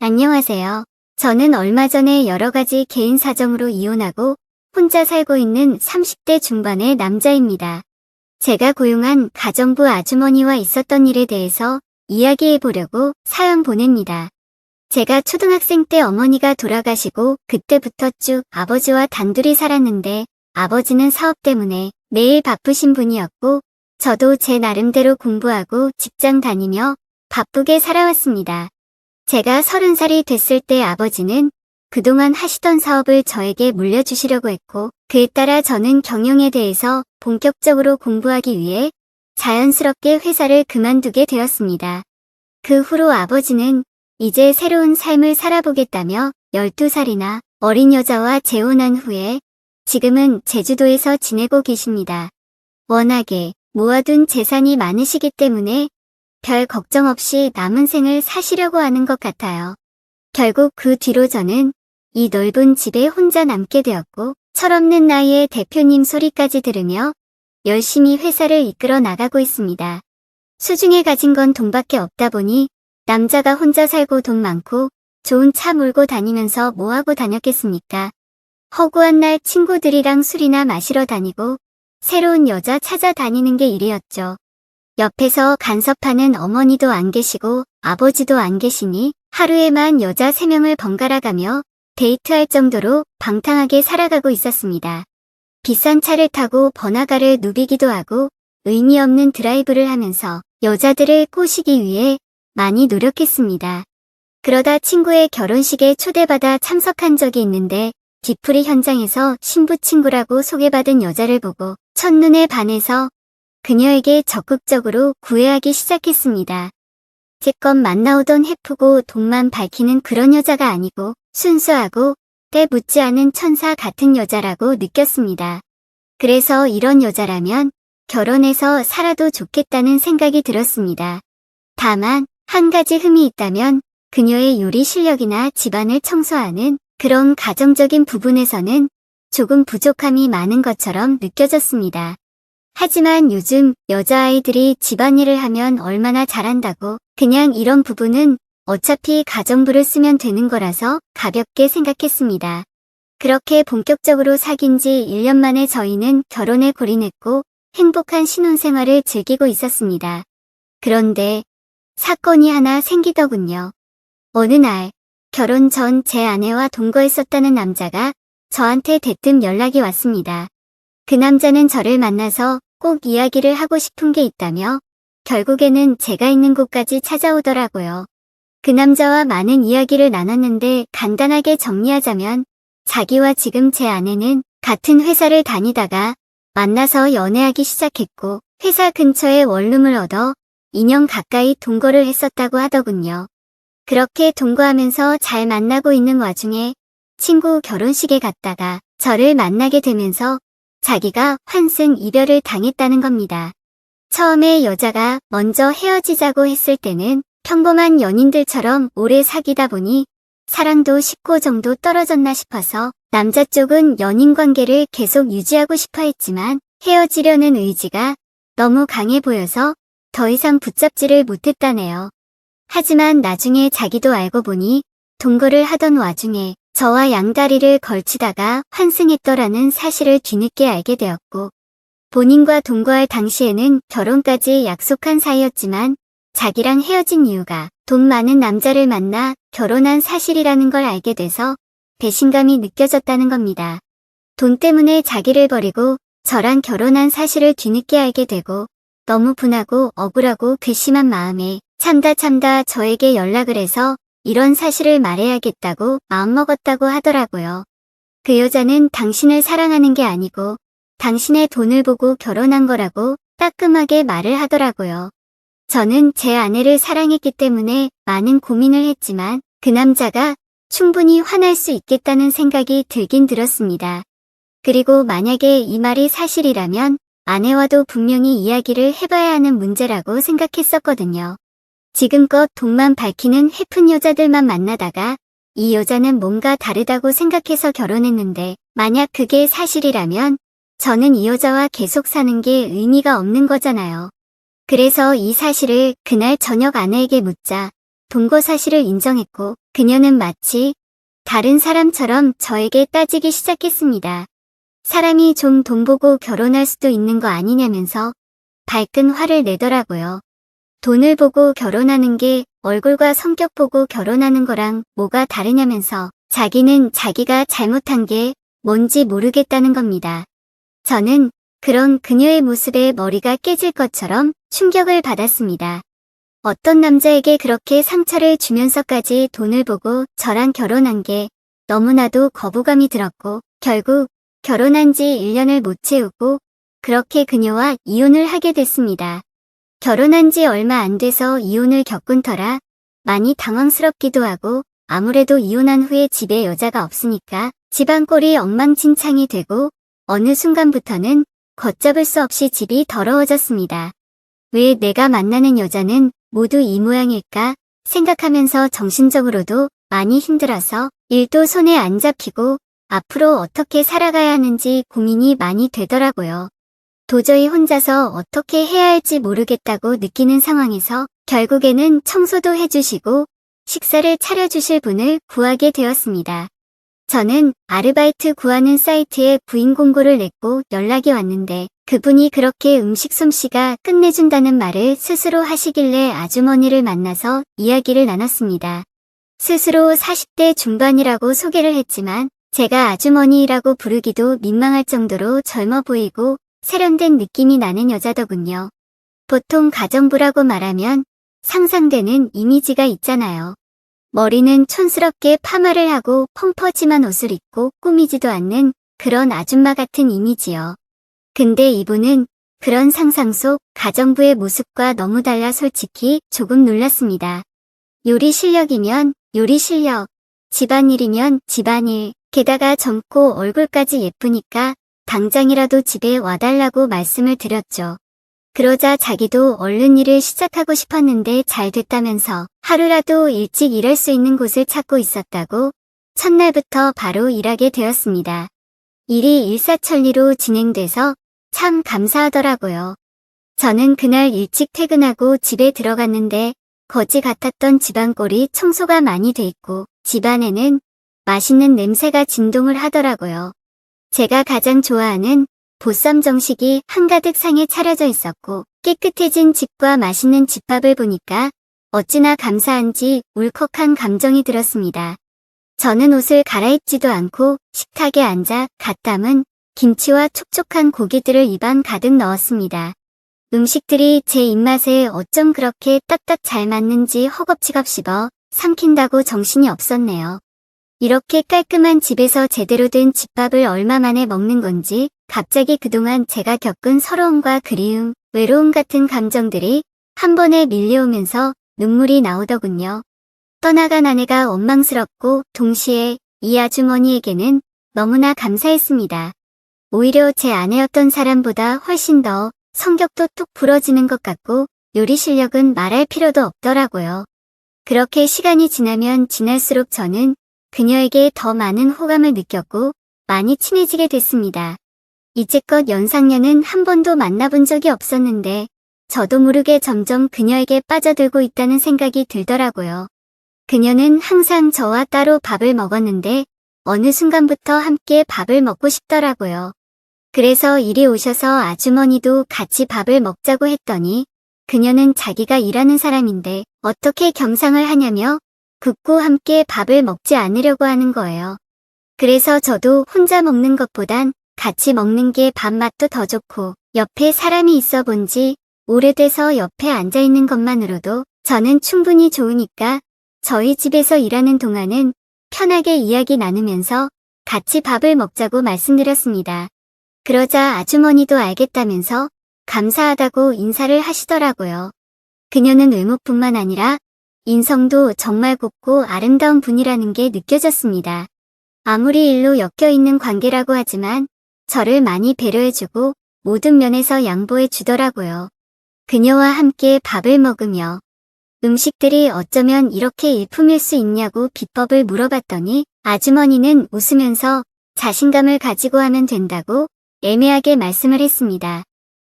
안녕하세요. 저는 얼마 전에 여러 가지 개인 사정으로 이혼하고 혼자 살고 있는 30대 중반의 남자입니다. 제가 고용한 가정부 아주머니와 있었던 일에 대해서 이야기해 보려고 사연 보냅니다. 제가 초등학생 때 어머니가 돌아가시고 그때부터 쭉 아버지와 단둘이 살았는데 아버지는 사업 때문에 매일 바쁘신 분이었고 저도 제 나름대로 공부하고 직장 다니며 바쁘게 살아왔습니다. 제가 30살이 됐을 때 아버지는 그동안 하시던 사업을 저에게 물려주시려고 했고 그에 따라 저는 경영에 대해서 본격적으로 공부하기 위해 자연스럽게 회사를 그만두게 되었습니다. 그 후로 아버지는 이제 새로운 삶을 살아보겠다며 12살이나 어린 여자와 재혼한 후에 지금은 제주도에서 지내고 계십니다. 워낙에 모아둔 재산이 많으시기 때문에 별 걱정 없이 남은 생을 사시려고 하는 것 같아요. 결국 그 뒤로 저는 이 넓은 집에 혼자 남게 되었고 철없는 나이에 대표님 소리까지 들으며 열심히 회사를 이끌어 나가고 있습니다. 수중에 가진 건 돈밖에 없다 보니 남자가 혼자 살고 돈 많고 좋은 차 몰고 다니면서 뭐하고 다녔겠습니까? 허구한 날 친구들이랑 술이나 마시러 다니고 새로운 여자 찾아다니는 게 일이었죠. 옆에서 간섭하는 어머니도 안 계시고 아버지도 안 계시니 하루에만 여자 3명을 번갈아 가며 데이트할 정도로 방탕하게 살아가고 있었습니다. 비싼 차를 타고 번화가를 누비기도 하고 의미 없는 드라이브를 하면서 여자들을 꼬시기 위해 많이 노력했습니다. 그러다 친구의 결혼식에 초대받아 참석한 적이 있는데 뒤풀이 현장에서 신부 친구라고 소개받은 여자를 보고 첫눈에 반해서 그녀에게 적극적으로 구애하기 시작했습니다. 제껏 만나오던 해프고 돈만 밝히는 그런 여자가 아니고 순수하고 때 묻지 않은 천사 같은 여자라고 느꼈습니다. 그래서 이런 여자라면 결혼해서 살아도 좋겠다는 생각이 들었습니다. 다만 한 가지 흠이 있다면 그녀의 요리 실력이나 집안을 청소하는 그런 가정적인 부분에서는 조금 부족함이 많은 것처럼 느껴졌습니다. 하지만 요즘 여자아이들이 집안일을 하면 얼마나 잘한다고 그냥 이런 부분은 어차피 가정부를 쓰면 되는 거라서 가볍게 생각했습니다. 그렇게 본격적으로 사귄 지 1년 만에 저희는 결혼에 골인했고 행복한 신혼생활을 즐기고 있었습니다. 그런데 사건이 하나 생기더군요. 어느 날 결혼 전 제 아내와 동거했었다는 남자가 저한테 대뜸 연락이 왔습니다. 그 남자는 저를 만나서 꼭 이야기를 하고 싶은 게 있다며 결국에는 제가 있는 곳까지 찾아오더라고요. 그 남자와 많은 이야기를 나눴는데 간단하게 정리하자면 자기와 지금 제 아내는 같은 회사를 다니다가 만나서 연애하기 시작했고 회사 근처에 원룸을 얻어 2년 가까이 동거를 했었다고 하더군요. 그렇게 동거하면서 잘 만나고 있는 와중에 친구 결혼식에 갔다가 저를 만나게 되면서 자기가 환승 이별을 당했다는 겁니다. 처음에 여자가 먼저 헤어지자고 했을 때는 평범한 연인들처럼 오래 사귀다 보니 사랑도 식고 정도 떨어졌나 싶어서 남자 쪽은 연인 관계를 계속 유지하고 싶어 했지만 헤어지려는 의지가 너무 강해 보여서 더 이상 붙잡지를 못했다네요. 하지만 나중에 자기도 알고 보니 동거를 하던 와중에 저와 양다리를 걸치다가 환승했더라는 사실을 뒤늦게 알게 되었고 본인과 동거할 당시에는 결혼까지 약속한 사이였지만 자기랑 헤어진 이유가 돈 많은 남자를 만나 결혼한 사실이라는 걸 알게 돼서 배신감이 느껴졌다는 겁니다. 돈 때문에 자기를 버리고 저랑 결혼한 사실을 뒤늦게 알게 되고 너무 분하고 억울하고 괘씸한 마음에 참다 저에게 연락을 해서 이런 사실을 말해야겠다고 마음먹었다고 하더라고요. 그 여자는 당신을 사랑하는 게 아니고 당신의 돈을 보고 결혼한 거라고 따끔하게 말을 하더라고요. 저는 제 아내를 사랑했기 때문에 많은 고민을 했지만 그 남자가 충분히 화날 수 있겠다는 생각이 들긴 들었습니다. 그리고 만약에 이 말이 사실이라면 아내와도 분명히 이야기를 해봐야 하는 문제라고 생각했었거든요. 지금껏 돈만 밝히는 해픈 여자들만 만나다가 이 여자는 뭔가 다르다고 생각해서 결혼했는데 만약 그게 사실이라면 저는 이 여자와 계속 사는 게 의미가 없는 거잖아요. 그래서 이 사실을 그날 저녁 아내에게 묻자 동거 사실을 인정했고 그녀는 마치 다른 사람처럼 저에게 따지기 시작했습니다. 사람이 좀 돈 보고 결혼할 수도 있는 거 아니냐면서 발끈 화를 내더라고요. 돈을 보고 결혼하는 게 얼굴과 성격 보고 결혼하는 거랑 뭐가 다르냐면서 자기는 자기가 잘못한 게 뭔지 모르겠다는 겁니다. 저는 그런 그녀의 모습에 머리가 깨질 것처럼 충격을 받았습니다. 어떤 남자에게 그렇게 상처를 주면서까지 돈을 보고 저랑 결혼한 게 너무나도 거부감이 들었고 결국 결혼한 지 1년을 못 채우고 그렇게 그녀와 이혼을 하게 됐습니다. 결혼한 지 얼마 안 돼서 이혼을 겪은 터라 많이 당황스럽기도 하고 아무래도 이혼한 후에 집에 여자가 없으니까 집안 꼴이 엉망진창이 되고 어느 순간부터는 걷잡을 수 없이 집이 더러워졌습니다. 왜 내가 만나는 여자는 모두 이 모양일까 생각하면서 정신적으로도 많이 힘들어서 일도 손에 안 잡히고 앞으로 어떻게 살아가야 하는지 고민이 많이 되더라고요. 도저히 혼자서 어떻게 해야 할지 모르겠다고 느끼는 상황에서 결국에는 청소도 해주시고 식사를 차려주실 분을 구하게 되었습니다. 저는 아르바이트 구하는 사이트에 부인 공고를 냈고 연락이 왔는데 그분이 그렇게 음식 솜씨가 끝내준다는 말을 스스로 하시길래 아주머니를 만나서 이야기를 나눴습니다. 스스로 40대 중반이라고 소개를 했지만 제가 아주머니라고 부르기도 민망할 정도로 젊어 보이고 세련된 느낌이 나는 여자더군요. 보통 가정부라고 말하면 상상되는 이미지가 있잖아요. 머리는 촌스럽게 파마를 하고 펑퍼짐한 옷을 입고 꾸미지도 않는 그런 아줌마 같은 이미지요. 근데 이분은 그런 상상 속 가정부의 모습과 너무 달라 솔직히 조금 놀랐습니다. 요리 실력이면 요리 실력, 집안일이면 집안일, 게다가 젊고 얼굴까지 예쁘니까 당장이라도 집에 와달라고 말씀을 드렸죠. 그러자 자기도 얼른 일을 시작하고 싶었는데 잘 됐다면서 하루라도 일찍 일할 수 있는 곳을 찾고 있었다고 첫날부터 바로 일하게 되었습니다. 일이 일사천리로 진행돼서 참 감사하더라고요. 저는 그날 일찍 퇴근하고 집에 들어갔는데 거지 같았던 집안꼴이 청소가 많이 돼 있고 집안에는 맛있는 냄새가 진동을 하더라고요. 제가 가장 좋아하는 보쌈 정식이 한가득 상에 차려져 있었고 깨끗해진 집과 맛있는 집밥을 보니까 어찌나 감사한지 울컥한 감정이 들었습니다. 저는 옷을 갈아입지도 않고 식탁에 앉아 갓 담은 김치와 촉촉한 고기들을 입안 가득 넣었습니다. 음식들이 제 입맛에 어쩜 그렇게 딱딱 잘 맞는지 허겁지겁 씹어 삼킨다고 정신이 없었네요. 이렇게 깔끔한 집에서 제대로 된 집밥을 얼마 만에 먹는 건지 갑자기 그동안 제가 겪은 서러움과 그리움, 외로움 같은 감정들이 한 번에 밀려오면서 눈물이 나오더군요. 떠나간 아내가 원망스럽고 동시에 이 아주머니에게는 너무나 감사했습니다. 오히려 제 아내였던 사람보다 훨씬 더 성격도 뚝 부러지는 것 같고 요리 실력은 말할 필요도 없더라고요. 그렇게 시간이 지나면 지날수록 저는 그녀에게 더 많은 호감을 느꼈고 많이 친해지게 됐습니다. 이제껏 연상녀는 한 번도 만나본 적이 없었는데 저도 모르게 점점 그녀에게 빠져들고 있다는 생각이 들더라고요. 그녀는 항상 저와 따로 밥을 먹었는데 어느 순간부터 함께 밥을 먹고 싶더라고요. 그래서 이리 오셔서 아주머니도 같이 밥을 먹자고 했더니 그녀는 자기가 일하는 사람인데 어떻게 겸상을 하냐며 굳고 함께 밥을 먹지 않으려고 하는 거예요. 그래서 저도 혼자 먹는 것보단 같이 먹는 게 밥맛도 더 좋고 옆에 사람이 있어 본지 오래돼서 옆에 앉아있는 것만으로도 저는 충분히 좋으니까 저희 집에서 일하는 동안은 편하게 이야기 나누면서 같이 밥을 먹자고 말씀드렸습니다. 그러자 아주머니도 알겠다면서 감사하다고 인사를 하시더라고요. 그녀는 외모뿐만 아니라 인성도 정말 곱고 아름다운 분이라는 게 느껴졌습니다. 아무리 일로 엮여있는 관계라고 하지만 저를 많이 배려해주고 모든 면에서 양보해 주더라고요. 그녀와 함께 밥을 먹으며 음식들이 어쩌면 이렇게 일품일 수 있냐고 비법을 물어봤더니 아주머니는 웃으면서 자신감을 가지고 하면 된다고 애매하게 말씀을 했습니다.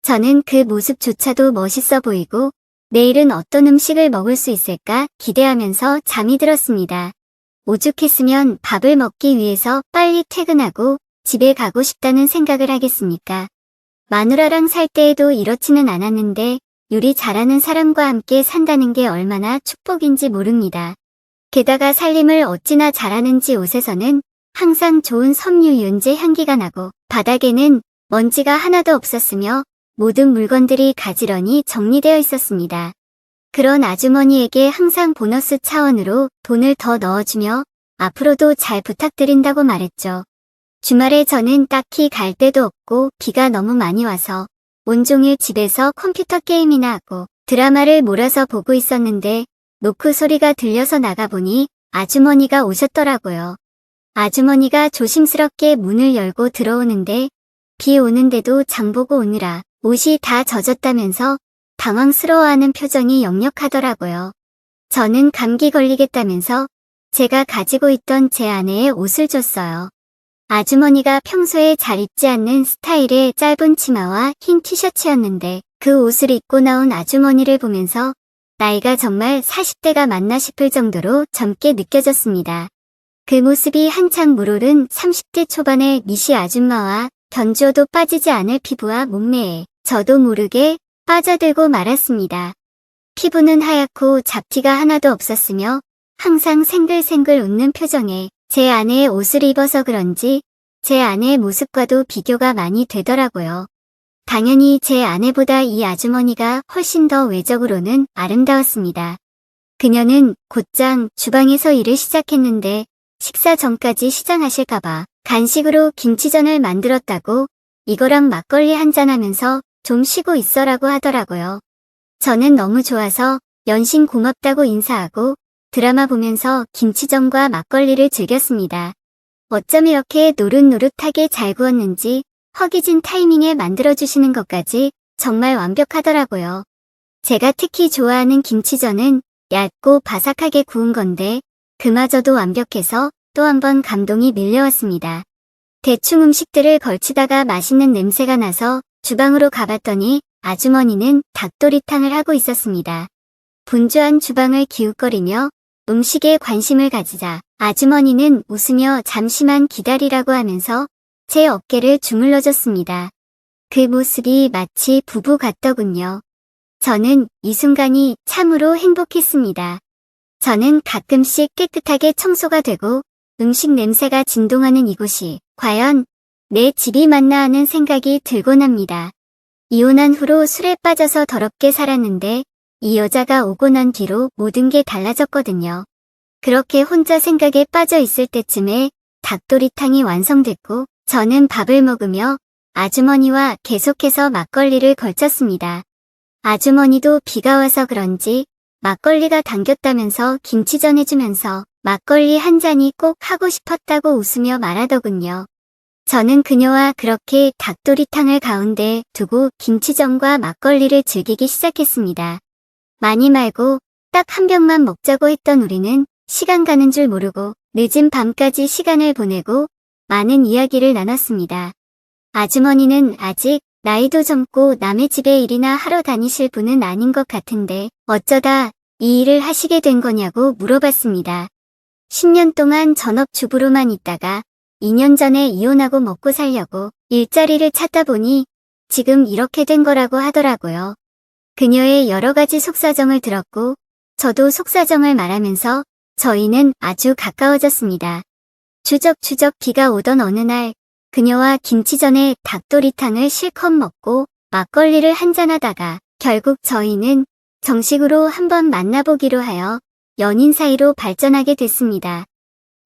저는 그 모습조차도 멋있어 보이고 내일은 어떤 음식을 먹을 수 있을까 기대하면서 잠이 들었습니다. 오죽했으면 밥을 먹기 위해서 빨리 퇴근하고 집에 가고 싶다는 생각을 하겠습니까? 마누라랑 살 때에도 이렇지는 않았는데 요리 잘하는 사람과 함께 산다는 게 얼마나 축복인지 모릅니다. 게다가 살림을 어찌나 잘하는지 옷에서는 항상 좋은 섬유 유연제 향기가 나고 바닥에는 먼지가 하나도 없었으며 모든 물건들이 가지런히 정리되어 있었습니다. 그런 아주머니에게 항상 보너스 차원으로 돈을 더 넣어주며 앞으로도 잘 부탁드린다고 말했죠. 주말에 저는 딱히 갈 데도 없고 비가 너무 많이 와서 온종일 집에서 컴퓨터 게임이나 하고 드라마를 몰아서 보고 있었는데 노크 소리가 들려서 나가보니 아주머니가 오셨더라고요. 아주머니가 조심스럽게 문을 열고 들어오는데 비 오는데도 장보고 오느라 옷이 다 젖었다면서 당황스러워하는 표정이 역력하더라고요. 저는 감기 걸리겠다면서 제가 가지고 있던 제 아내의 옷을 줬어요. 아주머니가 평소에 잘 입지 않는 스타일의 짧은 치마와 흰 티셔츠였는데 그 옷을 입고 나온 아주머니를 보면서 나이가 정말 40대가 맞나 싶을 정도로 젊게 느껴졌습니다. 그 모습이 한창 물오른 30대 초반의 미시 아줌마와 견주어도 빠지지 않을 피부와 몸매에 저도 모르게 빠져들고 말았습니다. 피부는 하얗고 잡티가 하나도 없었으며 항상 생글생글 웃는 표정에 제 아내의 옷을 입어서 그런지 제 아내의 모습과도 비교가 많이 되더라고요. 당연히 제 아내보다 이 아주머니가 훨씬 더 외적으로는 아름다웠습니다. 그녀는 곧장 주방에서 일을 시작했는데 식사 전까지 시장하실까봐 간식으로 김치전을 만들었다고 이거랑 막걸리 한잔하면서 좀 쉬고 있어라고 하더라고요. 저는 너무 좋아서 연신 고맙다고 인사하고 드라마 보면서 김치전과 막걸리를 즐겼습니다. 어쩜 이렇게 노릇노릇하게 잘 구웠는지 허기진 타이밍에 만들어주시는 것까지 정말 완벽하더라고요. 제가 특히 좋아하는 김치전은 얇고 바삭하게 구운 건데 그마저도 완벽해서 또 한 번 감동이 밀려왔습니다. 대충 음식들을 걸치다가 맛있는 냄새가 나서 주방으로 가봤더니 아주머니는 닭도리탕을 하고 있었습니다. 분주한 주방을 기웃거리며 음식에 관심을 가지자 아주머니는 웃으며 잠시만 기다리라고 하면서 제 어깨를 주물러줬습니다. 그 모습이 마치 부부 같더군요. 저는 이 순간이 참으로 행복했습니다. 저는 가끔씩 깨끗하게 청소가 되고 음식 냄새가 진동하는 이곳이 과연 내 집이 맞나 하는 생각이 들곤 합니다. 이혼한 후로 술에 빠져서 더럽게 살았는데 이 여자가 오고 난 뒤로 모든 게 달라졌거든요. 그렇게 혼자 생각에 빠져 있을 때쯤에 닭도리탕이 완성됐고 저는 밥을 먹으며 아주머니와 계속해서 막걸리를 걸쳤습니다. 아주머니도 비가 와서 그런지 막걸리가 당겼다면서 김치전 해주면서 막걸리 한 잔이 꼭 하고 싶었다고 웃으며 말하더군요. 저는 그녀와 그렇게 닭도리탕을 가운데 두고 김치전과 막걸리를 즐기기 시작했습니다. 많이 말고 딱 한 병만 먹자고 했던 우리는 시간 가는 줄 모르고 늦은 밤까지 시간을 보내고 많은 이야기를 나눴습니다. 아주머니는 아직 나이도 젊고 남의 집에 일이나 하러 다니실 분은 아닌 것 같은데 어쩌다 이 일을 하시게 된 거냐고 물어봤습니다. 10년 동안 전업주부로만 있다가 2년 전에 이혼하고 먹고 살려고 일자리를 찾다 보니 지금 이렇게 된 거라고 하더라고요. 그녀의 여러 가지 속사정을 들었고 저도 속사정을 말하면서 저희는 아주 가까워졌습니다. 추적추적 비가 오던 어느 날 그녀와 김치전에 닭도리탕을 실컷 먹고 막걸리를 한잔하다가 결국 저희는 정식으로 한번 만나보기로 하여 연인 사이로 발전하게 됐습니다.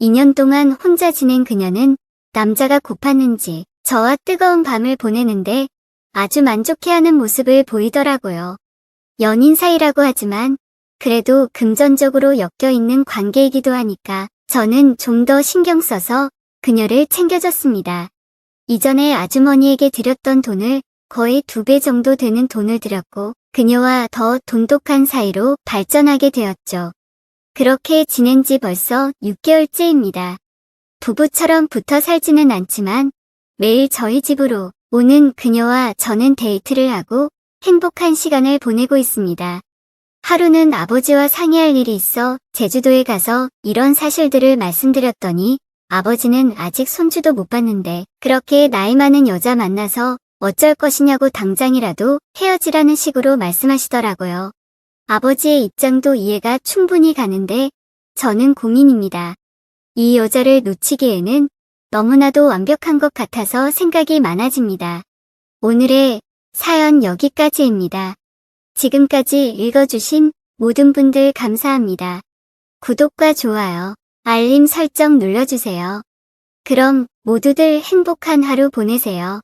2년 동안 혼자 지낸 그녀는 남자가 고팠는지 저와 뜨거운 밤을 보내는데 아주 만족해하는 모습을 보이더라고요. 연인 사이라고 하지만 그래도 금전적으로 엮여있는 관계이기도 하니까 저는 좀 더 신경 써서 그녀를 챙겨줬습니다. 이전에 아주머니에게 드렸던 돈을 거의 2배 정도 되는 돈을 드렸고 그녀와 더 돈독한 사이로 발전하게 되었죠. 그렇게 지낸 지 벌써 6개월째입니다. 부부처럼 붙어 살지는 않지만 매일 저희 집으로 오는 그녀와 저는 데이트를 하고 행복한 시간을 보내고 있습니다. 하루는 아버지와 상의할 일이 있어 제주도에 가서 이런 사실들을 말씀드렸더니 아버지는 아직 손주도 못 봤는데 그렇게 나이 많은 여자 만나서 어쩔 것이냐고 당장이라도 헤어지라는 식으로 말씀하시더라고요. 아버지의 입장도 이해가 충분히 가는데 저는 고민입니다. 이 여자를 놓치기에는 너무나도 완벽한 것 같아서 생각이 많아집니다. 오늘의 사연 여기까지입니다. 지금까지 읽어주신 모든 분들 감사합니다. 구독과 좋아요, 알림 설정 눌러주세요. 그럼 모두들 행복한 하루 보내세요.